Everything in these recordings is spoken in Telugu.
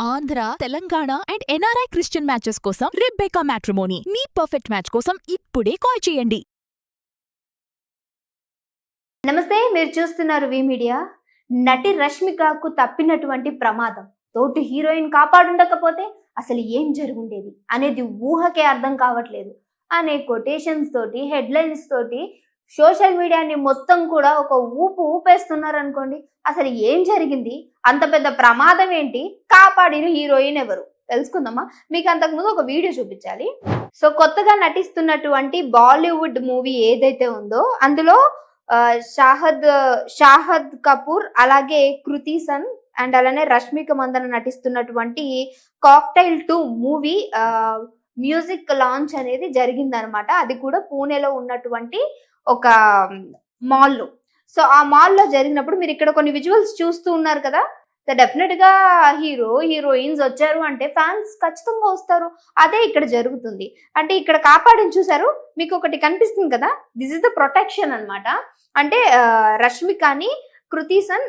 Andhra, Telangana and NRI Christian matches కోసం రెబెకా మ్యాట్రిమోనీ మీ పర్ఫెక్ట్ మ్యాచ్ కోసం ఇప్పుడే కాల్ చేయండి. నమస్తే, మీరు చూస్తున్నారు వి మీడియా. నటి రష్మికకు తప్పినటువంటి ప్రమాదం తోటి హీరోయిన్ కాపాడుండకపోతే అసలు ఏం జరుగుండేది అనేది ఊహకే అర్థం కావట్లేదు అనే కొటేషన్స్ తోటి, హెడ్లైన్స్ తోటి సోషల్ మీడియాని మొత్తం కూడా ఒక ఊపేస్తున్నారు అనుకోండి. అసలు ఏం జరిగింది, అంత పెద్ద ప్రమాదం ఏంటి, కాపాడిన హీరోయిన్ ఎవరు తెలుసుకుందామా. మీకు అంతకుముందు ఒక వీడియో చూపించాలి. సో కొత్తగా నటిస్తున్నటువంటి బాలీవుడ్ మూవీ ఏదైతే ఉందో అందులో షాహద్ కపూర్ అలాగే కృతి సన్ అండ్ అలానే రష్మిక మందన నటిస్తున్నటువంటి కాక్టైల్ 2 మూవీ మ్యూజిక్ లాంచ్ అనేది జరిగిందనమాట. అది కూడా పూణేలో ఉన్నటువంటి ఒక మాల్లో. సో ఆ మాల్లో జరిగినప్పుడు మీరు ఇక్కడ కొన్ని విజువల్స్ చూస్తూ ఉన్నారు కదా. సో డెఫినెట్ గా హీరోయిన్స్ వచ్చారు అంటే ఫ్యాన్స్ ఖచ్చితంగా వస్తారు. అదే ఇక్కడ జరుగుతుంది. అంటే ఇక్కడ కాపాడిని చూసారు, మీకు ఒకటి కనిపిస్తుంది కదా, దిస్ ఇస్ ద ప్రొటెక్షన్ అన్నమాట. అంటే రష్మికని కృతి సన్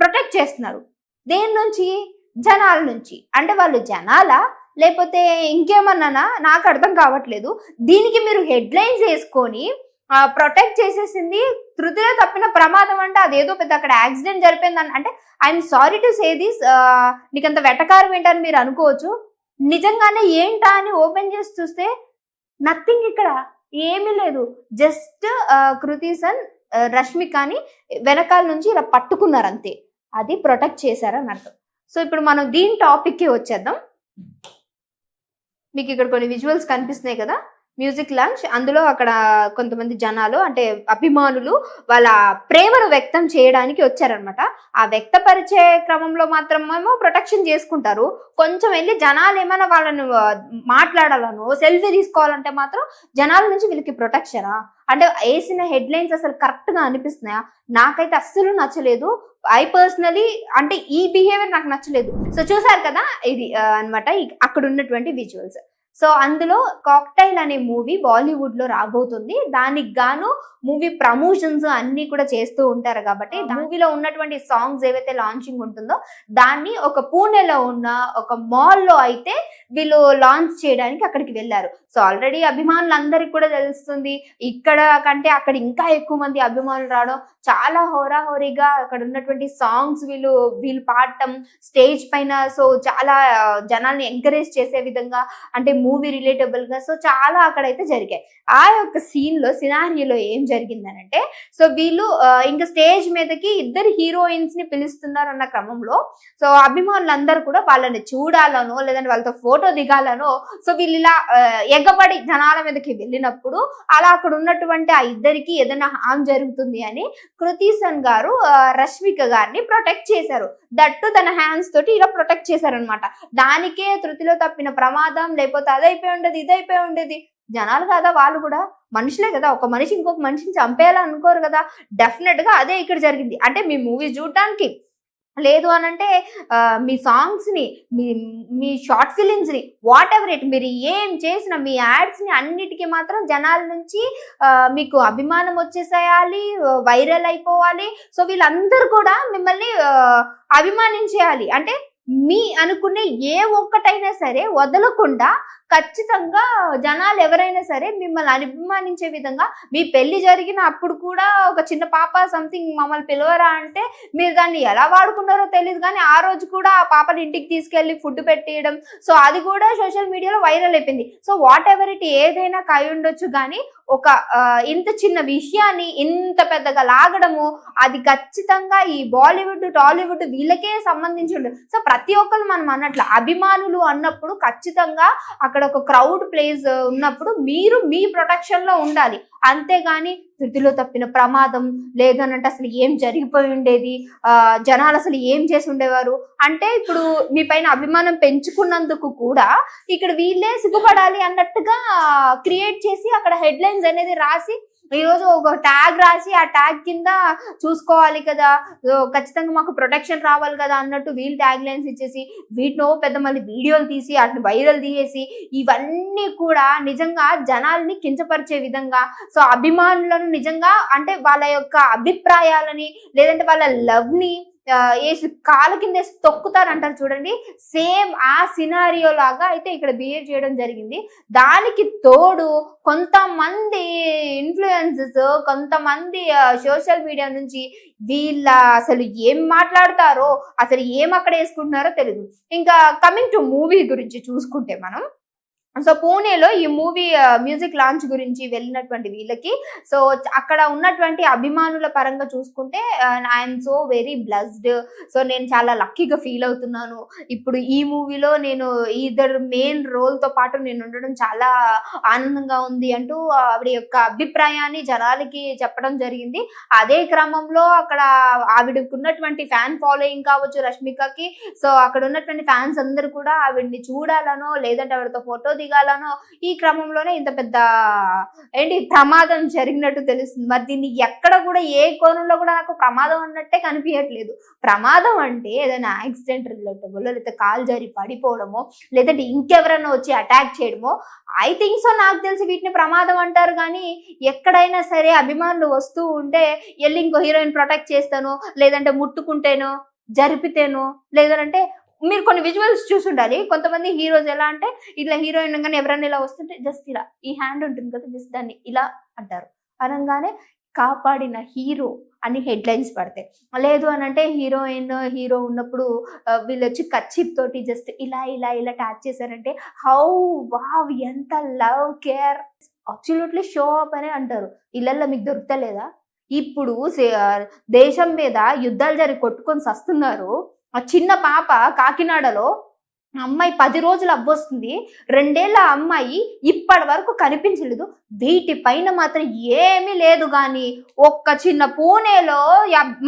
ప్రొటెక్ట్ చేస్తున్నారు. దేని నుంచి? జనాల నుంచి. అంటే వాళ్ళు జనాలా లేకపోతే ఇంకేమన్నానా నాకు అర్థం కావట్లేదు. దీనికి మీరు హెడ్లైన్స్ వేసుకొని ప్రొటెక్ట్ చేసేసింది. తృతిలో తప్పిన ప్రమాదం అంటే అదేదో పెద్ద అక్కడ యాక్సిడెంట్ జరిపోయిందని. అంటే I'm sorry to say this, నీకంత వెటకారం ఏంటని మీరు అనుకోవచ్చు. నిజంగానే ఏంటా అని ఓపెన్ చేసి చూస్తే నథింగ్, ఇక్కడ ఏమీ లేదు. జస్ట్ కృతి సన్ రష్మికని వెనకాల నుంచి ఇలా పట్టుకున్నారు అంతే. అది ప్రొటెక్ట్ చేశారని అర్థం. సో ఇప్పుడు మనం దీని టాపిక్కి వచ్చేద్దాం. మీకు ఇక్కడ కొన్ని విజువల్స్ కనిపిస్తున్నాయి కదా, మ్యూజిక్ లాంచ్. అందులో అక్కడ కొంతమంది జనాలు అంటే అభిమానులు వాళ్ళ ప్రేమను వ్యక్తం చేయడానికి వచ్చారనమాట. ఆ వ్యక్తపరిచే క్రమంలో మాత్రమేమో ప్రొటెక్షన్ చేసుకుంటారు. కొంచెం వెళ్ళి జనాలు ఏమైనా వాళ్ళను మాట్లాడాలనో సెల్ఫీ తీసుకోవాలంటే మాత్రం జనాల నుంచి వీళ్ళకి ప్రొటెక్షనా? అంటే వేసిన హెడ్లైన్స్ అసలు కరెక్ట్ గా అనిపిస్తున్నాయా? నాకైతే అస్సలు నచ్చలేదు. ఐ పర్సనలీ అంటే ఈ బిహేవియర్ నాకు నచ్చలేదు. సో చూసారు కదా, ఇది అన్నమాట అక్కడ ఉన్నటువంటి విజువల్స్. సో అందులో కాక్టైల్ అనే మూవీ బాలీవుడ్ లో రాబోతుంది. దానికి గాను మూవీ ప్రమోషన్స్ అన్ని కూడా చేస్తూ ఉంటారు కాబట్టి మూవీలో ఉన్నటువంటి సాంగ్స్ ఏవైతే లాంచింగ్ ఉంటుందో దాన్ని ఒక పూణేలో ఉన్న ఒక మాల్లో అయితే వీళ్ళు లాంచ్ చేయడానికి అక్కడికి వెళ్ళారు. సో ఆల్రెడీ అభిమానులందరికీ కూడా తెలుస్తుంది, ఇక్కడ కంటే అక్కడ ఇంకా ఎక్కువ మంది అభిమానులు రావడం, చాలా హోరాహోరీగా అక్కడ ఉన్నటువంటి సాంగ్స్ వీళ్ళు పాడటం స్టేజ్ పైన. సో చాలా జనాల్ని ఎంకరేజ్ చేసే విధంగా, అంటే మూవీ రిలేటబుల్ గా సో చాలా అక్కడైతే జరిగాయి. ఆ యొక్క సీన్ లో సినారియోలో ఏం జరిగిందనంటే, సో వీళ్ళు ఇంకా స్టేజ్ మీదకి ఇద్దరు హీరోయిన్స్ ని పిలుస్తున్నారు అన్న క్రమంలో సో అభిమానులందరూ కూడా వాళ్ళని చూడాలనో లేదంటే వాళ్ళతో ఫోటో దిగాలనో సో వీళ్ళు ఇలా ఎగబడి జనాల మీదకి వెళ్ళినప్పుడు అలా అక్కడ ఉన్నటువంటి ఆ ఇద్దరికి ఏదైనా హామ్ జరుగుతుంది అని కృతి సన్ గారు రష్మిక గారిని ప్రొటెక్ట్ చేశారు. దట్టు తన హ్యాండ్స్ తోటి ఇలా ప్రొటెక్ట్ చేశారనమాట. దానికే తృతిలో తప్పిన ప్రమాదం, లేకపోతే అదైపోయి ఉండేది ఇదైపోయి ఉండేది. జనాలు కదా, వాళ్ళు కూడా మనుషులే కదా, ఒక మనిషి ఇంకొక మనిషిని చంపేయాలని అనుకోరు కదా. డెఫినెట్ గా అదే ఇక్కడ జరిగింది. అంటే మీ మూవీ చూడటానికి లేదు అనంటే మీ సాంగ్స్ ని, మీ షార్ట్ ఫిలిమ్స్ ని, వాట్ ఎవర్ ఇట్, మీరు ఏం చేసిన మీ యాడ్స్ ని అన్నిటికీ మాత్రం జనాల నుంచి మీకు అభిమానం వచ్చేసేయాలి, వైరల్ అయిపోవాలి. సో వీళ్ళందరూ కూడా మిమ్మల్ని అభిమానించేయాలి. అంటే మీ అనుకునే ఏ ఒక్కటైనా సరే వదలకుండా ఖచ్చితంగా జనాలు ఎవరైనా సరే మిమ్మల్ని అభిమానించే విధంగా, మీ పెళ్లి జరిగిన అప్పుడు కూడా ఒక చిన్న పాప సంథింగ్ మమ్మల్ని పిలవరా అంటే మీరు దాన్ని ఎలా వాడుకున్నారో తెలియదు కానీ ఆ రోజు కూడా ఆ పాపని ఇంటికి తీసుకెళ్లి ఫుడ్ పెట్టేయడం, సో అది కూడా సోషల్ మీడియాలో వైరల్ అయిపోయింది. సో వాట్ ఎవర్ ఇట్ ఏదైనా కాయి ఉండొచ్చు కానీ ఒక ఇంత చిన్న విషయాన్ని ఇంత పెద్దగా లాగడము అది ఖచ్చితంగా ఈ బాలీవుడ్ టాలీవుడ్ వీళ్ళకే సంబంధించి ఉండదు. సో ప్రతి ఒక్కరు మనం అన్నట్లు అభిమానులు అన్నప్పుడు ఖచ్చితంగా అక్కడ ఒక క్రౌడ్ ప్లేస్ ఉన్నప్పుడు మీరు మీ ప్రొటెక్షన్ లో ఉండాలి. అంతేగాని తృతిలో తప్పిన ప్రమాదం లేదనంటే అసలు ఏం జరిగిపోయి ఉండేది, జనాలు అసలు ఏం చేసి ఉండేవారు అంటే ఇప్పుడు మీ పైన అభిమానం పెంచుకున్నందుకు కూడా ఇక్కడ వీళ్ళే సిగ్గుపడాలి అన్నట్టుగా క్రియేట్ చేసి అక్కడ హెడ్లైన్స్ అనేది రాసి ఈరోజు ఒక ట్యాగ్ రాసి ఆ ట్యాగ్ కింద చూసుకోవాలి కదా, ఖచ్చితంగా మాకు ప్రొటెక్షన్ రావాలి కదా అన్నట్టు వీళ్ళు ట్యాగ్ లైన్స్ ఇచ్చేసి వీటినో పెద్ద మళ్ళీ వీడియోలు తీసి వాటిని వైరల్ తీసేసి ఇవన్నీ కూడా నిజంగా జనాల్ని కించపరిచే విధంగా, సో అభిమానులను నిజంగా అంటే వాళ్ళ యొక్క అభిప్రాయాలని లేదంటే వాళ్ళ లవ్ ని వేసి కాళ్ళ కింద వేసి తొక్కుతారు అంటారు చూడండి, సేమ్ ఆ సినారియో లాగా అయితే ఇక్కడ బిహేవ్ చేయడం జరిగింది. దానికి తోడు కొంతమంది ఇన్ఫ్లుయెన్సెస్, కొంతమంది సోషల్ మీడియా నుంచి వీళ్ళ అసలు ఏం మాట్లాడతారో, అసలు ఏం అక్కడ వేసుకుంటున్నారో తెలియదు. ఇంకా కమింగ్ టు మూవీ గురించి చూసుకుంటే మనం, సో పూణేలో ఈ మూవీ మ్యూజిక్ లాంచ్ గురించి వెళ్ళినటువంటి వీళ్ళకి, సో అక్కడ ఉన్నటువంటి అభిమానుల పరంగా చూసుకుంటే I'm so very blessed. So నేను చాలా లక్కీగా ఫీల్ అవుతున్నాను. ఇప్పుడు ఈ మూవీలో నేను ఇద్దరు మెయిన్ రోల్తో పాటు నేను ఉండడం చాలా ఆనందంగా ఉంది అంటూ ఆవిడ యొక్క అభిప్రాయాన్ని జనాలకి చెప్పడం జరిగింది. అదే క్రమంలో అక్కడ ఆవిడకు ఉన్నటువంటి ఫ్యాన్ ఫాలోయింగ్ కావచ్చు రష్మికకి, సో అక్కడ ఉన్నటువంటి ఫ్యాన్స్ అందరూ కూడా ఆవిడ్ని చూడాలనో లేదంటే ఆవిడతో ఫోటో దిగాలనో ఈ క్రమంలోనే ఇంత పెద్ద ప్రమాదం జరిగినట్టు తెలుస్తుంది. మరి దీన్ని ఎక్కడ కూడా ఏ కోణంలో కూడా నాకు ప్రమాదం అన్నట్టే కనిపించట్లేదు. ప్రమాదం అంటే ఏదైనా యాక్సిడెంట్ రిలేటబుల్, లేకపోతే కాలు జారి పడిపోవడమో, లేదంటే ఇంకెవరైనా వచ్చి అటాక్ చేయడమో, ఐ థింక్ సో. నాకు తెలిసి వీటిని ప్రమాదం అంటారు. కానీ ఎక్కడైనా సరే అభిమానులు వస్తూ ఉంటే వెళ్ళి ఇంకో హీరోయిన్ ప్రొటెక్ట్ చేస్తానో, లేదంటే ముట్టుకుంటేనో, జరిపితేనో, లేదంటే మీరు కొన్ని విజువల్స్ చూసి ఉండాలి. కొంతమంది హీరోస్ ఎలా అంటే ఇట్లా హీరోయిన్ కానీ ఎవరైనా ఇలా వస్తుంటే జస్ట్ ఇలా ఈ హ్యాండ్ ఉంటుంది కదా, జస్ట్ దాన్ని ఇలా అంటారు. అనగానే కాపాడిన హీరో అని హెడ్లైన్స్ పడతాయి. లేదు అని అంటే హీరోయిన్ హీరో ఉన్నప్పుడు వీళ్ళు వచ్చి కచ్చిప్ తోటి జస్ట్ ఇలా ఇలా ఇలా ట్యాచ్ చేశారంటే హౌ వావ్, ఎంత love care, absolutely show up అనే అంటారు. ఇళ్ళల్లో మీకు దొరుకుతలేదా? ఇప్పుడు దేశం మీద యుద్ధాలు జరిగి కొట్టుకొని సస్తున్నారు. ఆ చిన్న పాప కాకినాడలో అమ్మాయి 10 రోజులు అవ్వొస్తుంది, 2 ఏళ్ల అమ్మాయి ఇప్పటి వరకు కనిపించలేదు. వీటిపైన మాత్రం ఏమీ లేదు. కానీ ఒక్క చిన్న పూణేలో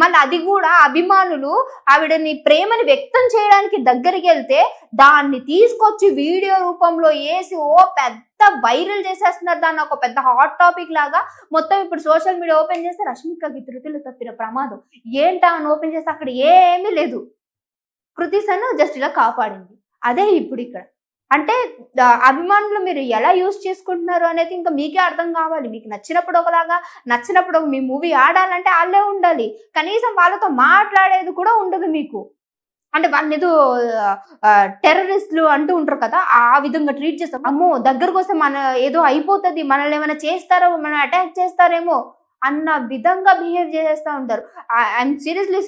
మళ్ళీ అది కూడా అభిమానులు ఆవిడని ప్రేమని వ్యక్తం చేయడానికి దగ్గరికి వెళ్తే దాన్ని తీసుకొచ్చి వీడియో రూపంలో వేసి పెద్ద వైరల్ చేసేస్తున్నారు. దాన్ని ఒక పెద్ద హాట్ టాపిక్ లాగా మొత్తం ఇప్పుడు సోషల్ మీడియా ఓపెన్ చేస్తే రష్మికకి ధృతిలో తప్పిన ప్రమాదం ఏంటా అని ఓపెన్ చేస్తే అక్కడ ఏమీ లేదు. కృతి సన్ జస్ట్ ఇలా కాపాడింది. అదే ఇప్పుడు ఇక్కడ అంటే అభిమానులు మీరు ఎలా యూజ్ చేసుకుంటున్నారు అనేది ఇంకా మీకే అర్థం కావాలి. మీకు నచ్చినప్పుడు ఒకలాగా, నచ్చినప్పుడు మీ మూవీ ఆడాలంటే వాళ్ళే ఉండాలి. కనీసం వాళ్ళతో మాట్లాడేది కూడా ఉండదు మీకు. అంటే వాళ్ళని ఏదో టెర్రరిస్టులు అంటూ ఉంటారు కదా, ఆ విధంగా ట్రీట్ చేస్తాం. అమ్మో దగ్గరకు వస్తే మన ఏదో అయిపోతుంది, మనల్ని ఏమైనా చేస్తారో, మనం అటాక్ చేస్తారేమో అన్న విధంగా బిహేవ్ చేసేస్తూ ఉంటారు. ఐఎమ్ సీరియస్లీ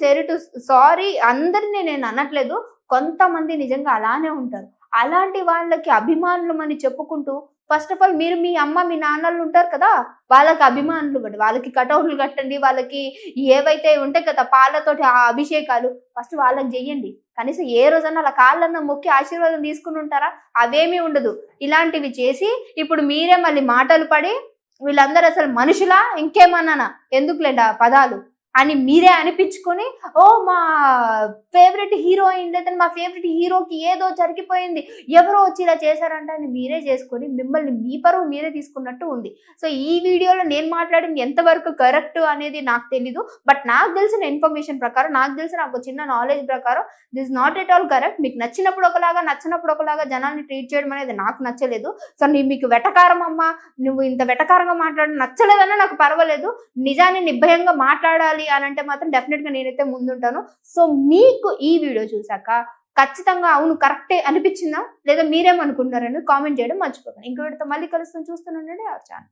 సారీ, అందరినీ నేను అనట్లేదు, కొంతమంది నిజంగా అలానే ఉంటారు. అలాంటి వాళ్ళకి అభిమానులు అని చెప్పుకుంటూ ఫస్ట్ ఆఫ్ ఆల్ మీరు మీ అమ్మ మీ నాన్నలు ఉంటారు కదా, వాళ్ళకి అభిమానులు ఇవ్వండి, వాళ్ళకి కటౌట్లు కట్టండి, వాళ్ళకి ఏవైతే ఉంటాయి కదా పాలతోటి ఆ అభిషేకాలు ఫస్ట్ వాళ్ళకి చెయ్యండి. కనీసం ఏ రోజన్నా అలా కాళ్ళన్న మొక్కి ఆశీర్వాదం తీసుకుని ఉంటారా? అవేమీ ఉండదు. ఇలాంటివి చేసి ఇప్పుడు మీరే మళ్ళీ మాటలు పడి వీళ్ళందరూ అసలు మనుషులా ఇంకేమన్నానా ఎందుకులేండి ఆ పదాలు అని మీరే అనిపించుకొని, ఓ మా ఫేవరెట్ హీరోయిన్ లేదా మా ఫేవరెట్ హీరోకి ఏదో జరిగిపోయింది, ఎవరో వచ్చి ఇలా చేశారంట అని మీరే చేసుకొని మిమ్మల్ని మీ పరువు మీరే తీసుకున్నట్టు ఉంది. సో ఈ వీడియోలో నేను మాట్లాడింది ఎంతవరకు కరెక్ట్ అనేది నాకు తెలీదు. బట్ నాకు తెలిసిన ఇన్ఫర్మేషన్ ప్రకారం, నాకు తెలిసిన ఒక చిన్న నాలెడ్జ్ ప్రకారం this not at all correct. మీకు నచ్చినప్పుడు ఒకలాగా, నచ్చినప్పుడు ఒకలాగా జనాన్ని ట్రీట్ చేయడం అనేది నాకు నచ్చలేదు. సో మీకు వెటకారం అమ్మ, నువ్వు ఇంత వెటకారంగా మాట్లాడడం నచ్చలేదన్నా నాకు పర్వాలేదు, నిజాన్ని నిర్భయంగా మాట్లాడాలి అని అంటే మాత్రం డెఫినెట్ గా నేనైతే ముందుంటాను. సో మీకు ఈ వీడియో చూసాక ఖచ్చితంగా అవును కరెక్టే అనిపించిందా లేదా మీరేమనుకుంటున్నారని కామెంట్ చేయడం మర్చిపోకండి. ఇంకో వీడియోతో మళ్ళీ కలుస్తాను, చూస్తూనే ఉండండి ఆ ఛానల్.